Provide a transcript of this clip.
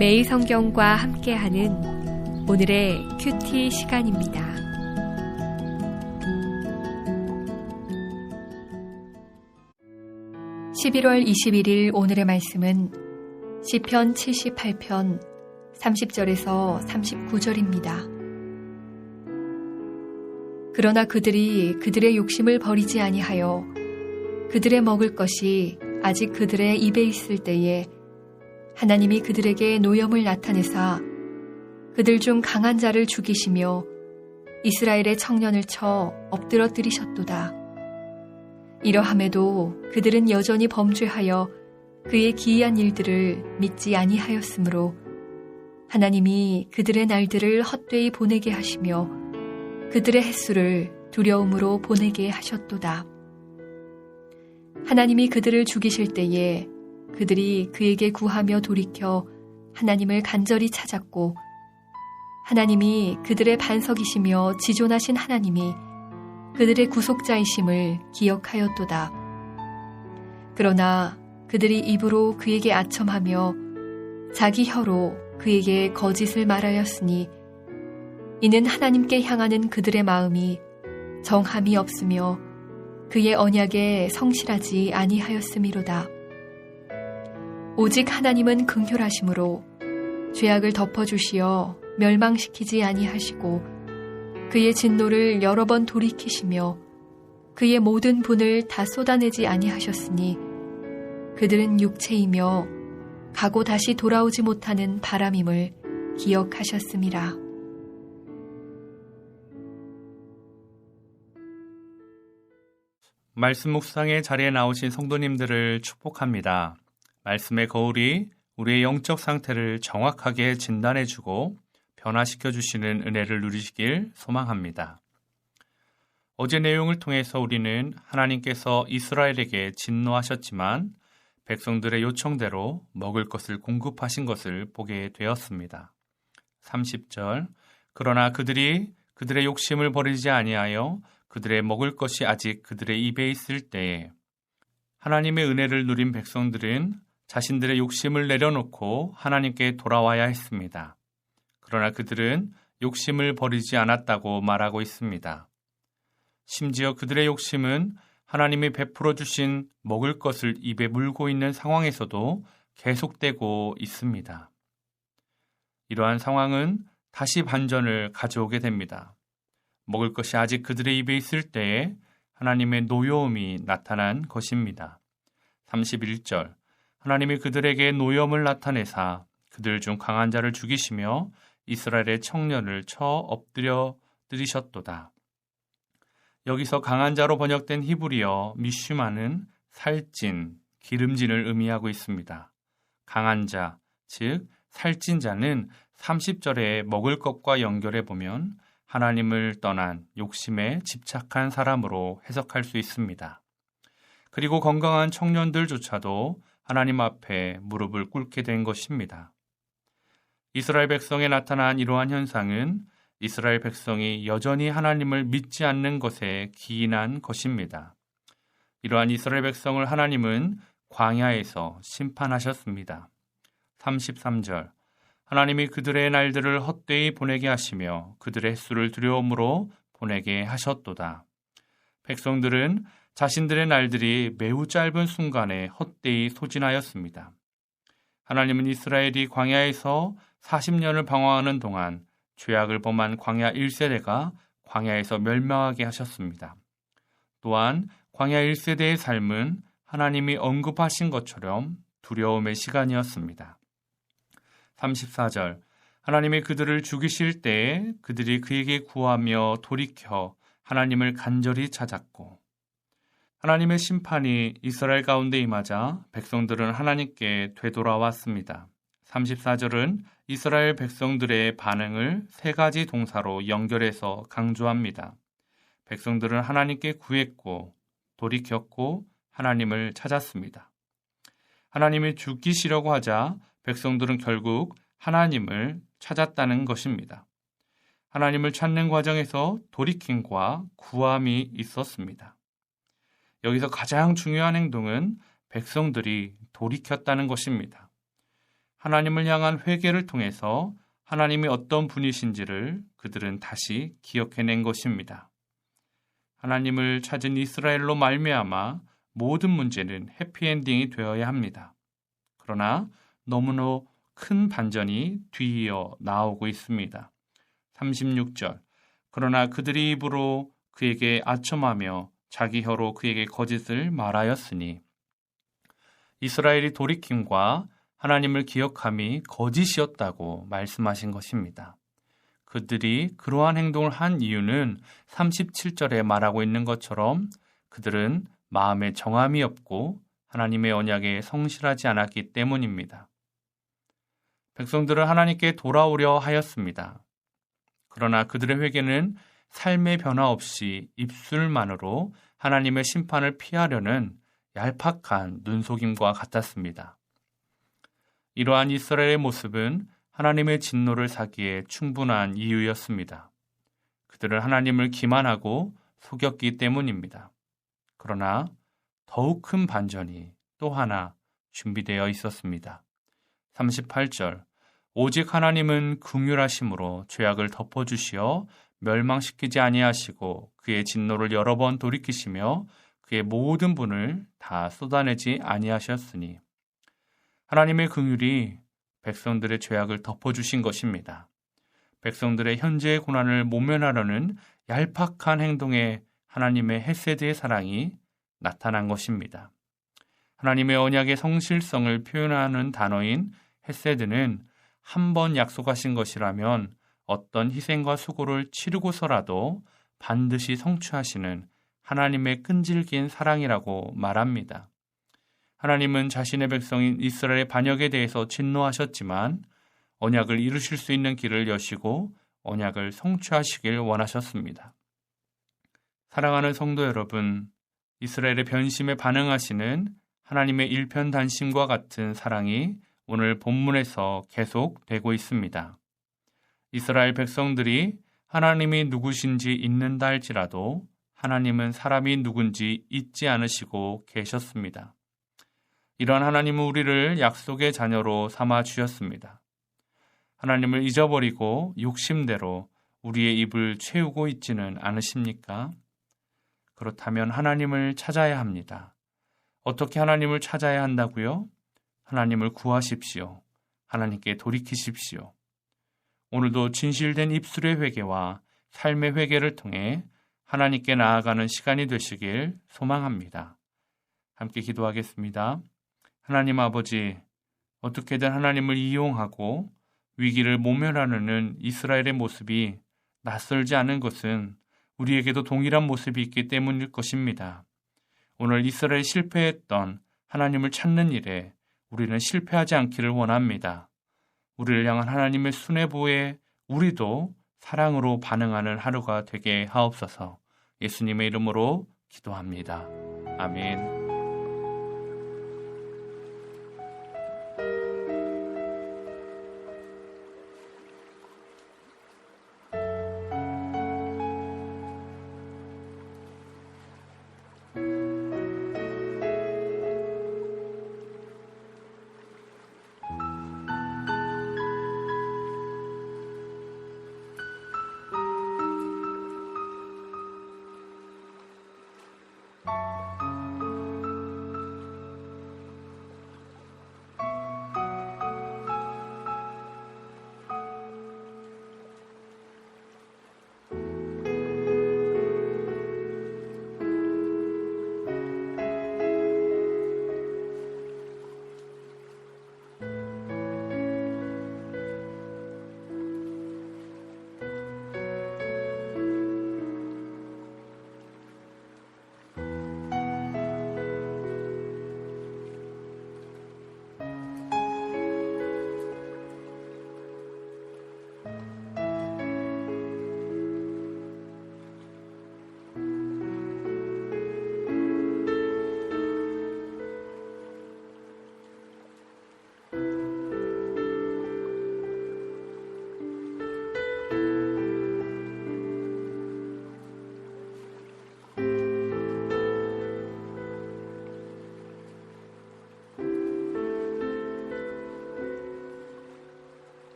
매일 성경과 함께하는 오늘의 큐티 시간입니다. (11월 21일) 오늘의 말씀은 시편 78편 30절에서 39절입니다. 그러나 그들이 그들의 욕심을 버리지 아니하여 그들의 먹을 것이 아직 그들의 입에 있을 때에 하나님이 그들에게 노염을 나타내사 그들 중 강한 자를 죽이시며 이스라엘의 청년을 쳐 엎드러뜨리셨도다. 이러함에도 그들은 여전히 범죄하여 그의 기이한 일들을 믿지 아니하였으므로 하나님이 그들의 날들을 헛되이 보내게 하시며 그들의 횟수를 두려움으로 보내게 하셨도다. 하나님이 그들을 죽이실 때에 그들이 그에게 구하며 돌이켜 하나님을 간절히 찾았고 하나님이 그들의 반석이시며 지존하신 하나님이 그들의 구속자이심을 기억하였도다. 그러나 그들이 입으로 그에게 아첨하며 자기 혀로 그에게 거짓을 말하였으니 이는 하나님께 향하는 그들의 마음이 정함이 없으며 그의 언약에 성실하지 아니하였음이로다. 오직 하나님은 긍휼하심으로 죄악을 덮어주시어 멸망시키지 아니하시고 그의 진노를 여러 번 돌이키시며 그의 모든 분을 다 쏟아내지 아니하셨으니 그들은 육체이며 가고 다시 돌아오지 못하는 바람임을 기억하셨음이라. 말씀 묵상의 자리에 나오신 성도님들을 축복합니다. 말씀의 거울이 우리의 영적 상태를 정확하게 진단해주고 변화시켜주시는 은혜를 누리시길 소망합니다. 어제 내용을 통해서 우리는 하나님께서 이스라엘에게 진노하셨지만 백성들의 요청대로 먹을 것을 공급하신 것을 보게 되었습니다. 30절 그러나 그들이 그들의 욕심을 버리지 아니하여 그들의 먹을 것이 아직 그들의 입에 있을 때에 하나님의 은혜를 누린 백성들은 자신들의 욕심을 내려놓고 하나님께 돌아와야 했습니다. 그러나 그들은 욕심을 버리지 않았다고 말하고 있습니다. 심지어 그들의 욕심은 하나님이 베풀어 주신 먹을 것을 입에 물고 있는 상황에서도 계속되고 있습니다. 이러한 상황은 다시 반전을 가져오게 됩니다. 먹을 것이 아직 그들의 입에 있을 때에 하나님의 노여움이 나타난 것입니다. 31절 하나님이 그들에게 노염을 나타내사 그들 중 강한 자를 죽이시며 이스라엘의 청년을 쳐 엎드려뜨리셨도다. 여기서 강한 자로 번역된 히브리어 미슈마는 살찐, 기름진을 의미하고 있습니다. 강한 자, 즉 살찐 자는 30절에 먹을 것과 연결해 보면 하나님을 떠난 욕심에 집착한 사람으로 해석할 수 있습니다. 그리고 건강한 청년들조차도 하나님 앞에 무릎을 꿇게 된 것입니다. 이스라엘 백성에 나타난 이러한 현상은 이스라엘 백성이 여전히 하나님을 믿지 않는 것에 기인한 것입니다. 이러한 이스라엘 백성을 하나님은 광야에서 심판하셨습니다. 33절 하나님이 그들의 날들을 헛되이 보내게 하시며 그들의 횟수를 두려움으로 보내게 하셨도다. 백성들은 자신들의 날들이 매우 짧은 순간에 헛되이 소진하였습니다. 하나님은 이스라엘이 광야에서 40년을 방황하는 동안 죄악을 범한 광야 1세대가 광야에서 멸망하게 하셨습니다. 또한 광야 1세대의 삶은 하나님이 언급하신 것처럼 두려움의 시간이었습니다. 34절 하나님이 그들을 죽이실 때에 그들이 그에게 구하며 돌이켜 하나님을 간절히 찾았고 하나님의 심판이 이스라엘 가운데 임하자 백성들은 하나님께 되돌아왔습니다. 34절은 이스라엘 백성들의 반응을 세 가지 동사로 연결해서 강조합니다. 백성들은 하나님께 구했고 돌이켰고 하나님을 찾았습니다. 하나님이 죽이시려고 하자 백성들은 결국 하나님을 찾았다는 것입니다. 하나님을 찾는 과정에서 돌이킴과 구함이 있었습니다. 여기서 가장 중요한 행동은 백성들이 돌이켰다는 것입니다. 하나님을 향한 회개를 통해서 하나님이 어떤 분이신지를 그들은 다시 기억해낸 것입니다. 하나님을 찾은 이스라엘로 말미암아 모든 문제는 해피엔딩이 되어야 합니다. 그러나 너무나 큰 반전이 뒤이어 나오고 있습니다. 36절. 그러나 그들이 입으로 그에게 아첨하며 자기 혀로 그에게 거짓을 말하였으니, 이스라엘이 돌이킴과 하나님을 기억함이 거짓이었다고 말씀하신 것입니다. 그들이 그러한 행동을 한 이유는 37절에 말하고 있는 것처럼 그들은 마음에 정함이 없고 하나님의 언약에 성실하지 않았기 때문입니다. 백성들은 하나님께 돌아오려 하였습니다. 그러나 그들의 회개는 삶의 변화 없이 입술만으로 하나님의 심판을 피하려는 얄팍한 눈속임과 같았습니다. 이러한 이스라엘의 모습은 하나님의 진노를 사기에 충분한 이유였습니다. 그들은 하나님을 기만하고 속였기 때문입니다. 그러나 더욱 큰 반전이 또 하나 준비되어 있었습니다. 38절. 오직 하나님은 긍휼하심으로 죄악을 덮어주시어 멸망시키지 아니하시고 그의 진노를 여러 번 돌이키시며 그의 모든 분을 다 쏟아내지 아니하셨으니, 하나님의 긍휼이 백성들의 죄악을 덮어주신 것입니다. 백성들의 현재의 고난을 모면하려는 얄팍한 행동에 하나님의 헤세드의 사랑이 나타난 것입니다. 하나님의 언약의 성실성을 표현하는 단어인 헤세드는 한 번 약속하신 것이라면 어떤 희생과 수고를 치르고서라도 반드시 성취하시는 하나님의 끈질긴 사랑이라고 말합니다. 하나님은 자신의 백성인 이스라엘의 반역에 대해서 진노하셨지만 언약을 이루실 수 있는 길을 여시고 언약을 성취하시길 원하셨습니다. 사랑하는 성도 여러분, 이스라엘의 변심에 반응하시는 하나님의 일편단심과 같은 사랑이 오늘 본문에서 계속되고 있습니다. 이스라엘 백성들이 하나님이 누구신지 잊는다 할지라도 하나님은 사람이 누군지 잊지 않으시고 계셨습니다. 이런 하나님은 우리를 약속의 자녀로 삼아 주셨습니다. 하나님을 잊어버리고 욕심대로 우리의 입을 채우고 있지는 않으십니까? 그렇다면 하나님을 찾아야 합니다. 어떻게 하나님을 찾아야 한다고요? 하나님을 구하십시오. 하나님께 돌이키십시오. 오늘도 진실된 입술의 회개와 삶의 회개를 통해 하나님께 나아가는 시간이 되시길 소망합니다. 함께 기도하겠습니다. 하나님 아버지, 어떻게든 하나님을 이용하고 위기를 모면하려는 이스라엘의 모습이 낯설지 않은 것은 우리에게도 동일한 모습이 있기 때문일 것입니다. 오늘 이스라엘이 실패했던 하나님을 찾는 일에 우리는 실패하지 않기를 원합니다. 우리를 향한 하나님의 수뇌부에 우리도 사랑으로 반응하는 하루가 되게 하옵소서. 예수님의 이름으로 기도합니다. 아멘.